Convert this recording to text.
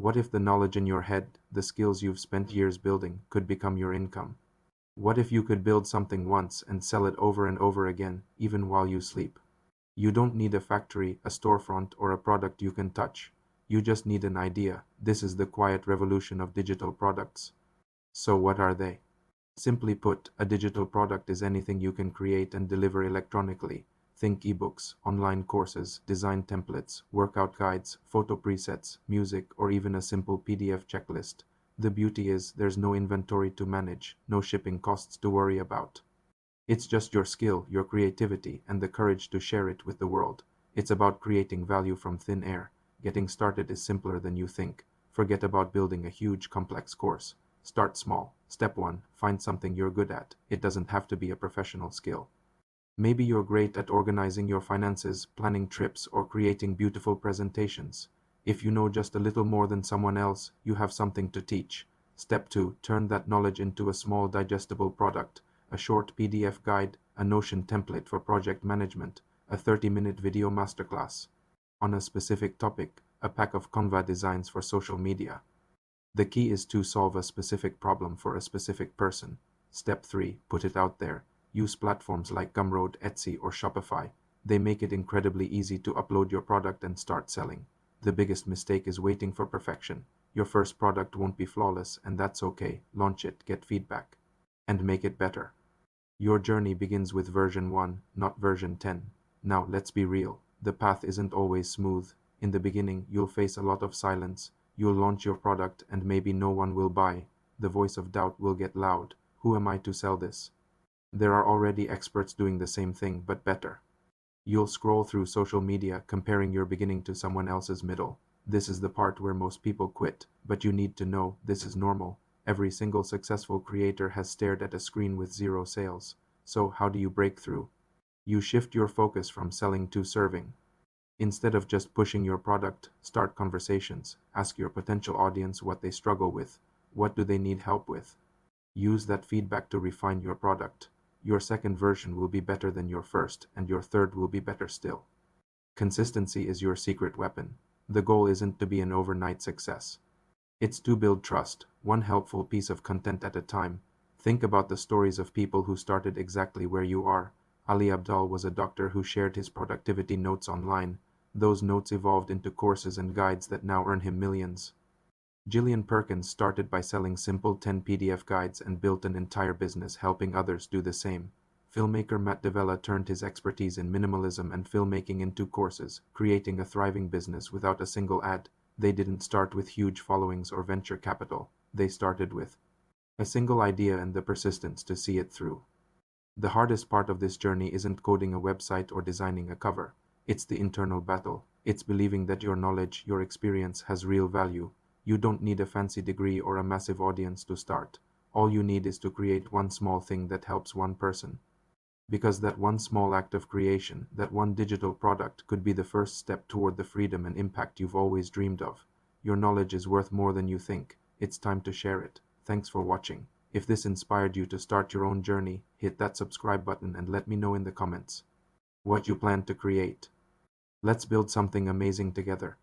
What if the knowledge in your head, the skills you've spent years building, could become your income? What if you could build something once and sell it over and over again, even while you sleep? You don't need a factory, a storefront, or a product you can touch. You just need an idea. This is the quiet revolution of digital products. So what are they? Simply put, a digital product is anything you can create and deliver electronically. Think ebooks, online courses, design templates, workout guides, photo presets, music, or even a simple PDF checklist. The beauty is, there's no inventory to manage, no shipping costs to worry about. It's just your skill, your creativity, and the courage to share it with the world. It's about creating value from thin air. Getting started is simpler than you think. Forget about building a huge, complex course. Start small. Step 1, find something you're good at. It doesn't have to be a professional skill. Maybe you're great at organizing your finances, planning trips, or creating beautiful presentations. If you know just a little more than someone else, you have something to teach. Step 2, turn that knowledge into a small digestible product. A short PDF guide, a Notion template for project management, a 30-minute video masterclass on a specific topic, a pack of Canva designs for social media. The key is to solve a specific problem for a specific person. Step 3, put it out there. Use platforms like Gumroad, Etsy, or Shopify. They make it incredibly easy to upload your product and start selling. The biggest mistake is waiting for perfection. Your first product won't be flawless, and that's okay. Launch it, get feedback, and make it better. Your journey begins with version 1, not version 10. Now, let's be real. The path isn't always smooth. In the beginning, you'll face a lot of silence. You'll launch your product and maybe no one will buy. The voice of doubt will get loud. Who am I to sell this? There are already experts doing the same thing, but better. You'll scroll through social media, comparing your beginning to someone else's middle. This is the part where most people quit, but you need to know this is normal. Every single successful creator has stared at a screen with zero sales. So how do you break through? You shift your focus from selling to serving. Instead of just pushing your product, start conversations. Ask your potential audience what they struggle with. What do they need help with? Use that feedback to refine your product. Your second version will be better than your first, and your third will be better still. Consistency is your secret weapon. The goal isn't to be an overnight success. It's to build trust, one helpful piece of content at a time. Think about the stories of people who started exactly where you are. Ali Abdaal was a doctor who shared his productivity notes online. Those notes evolved into courses and guides that now earn him millions. Gillian Perkins started by selling simple 10 PDF guides and built an entire business helping others do the same. Filmmaker Matt D'Avella turned his expertise in minimalism and filmmaking into courses, creating a thriving business without a single ad. They didn't start with huge followings or venture capital. They started with a single idea and the persistence to see it through. The hardest part of this journey isn't coding a website or designing a cover. It's the internal battle. It's believing that your knowledge, your experience has real value. You don't need a fancy degree or a massive audience to start. All you need is to create one small thing that helps one person. Because that one small act of creation, that one digital product, could be the first step toward the freedom and impact you've always dreamed of. Your knowledge is worth more than you think. It's time to share it. Thanks for watching. If this inspired you to start your own journey, hit that subscribe button and let me know in the comments what you plan to create. Let's build something amazing together.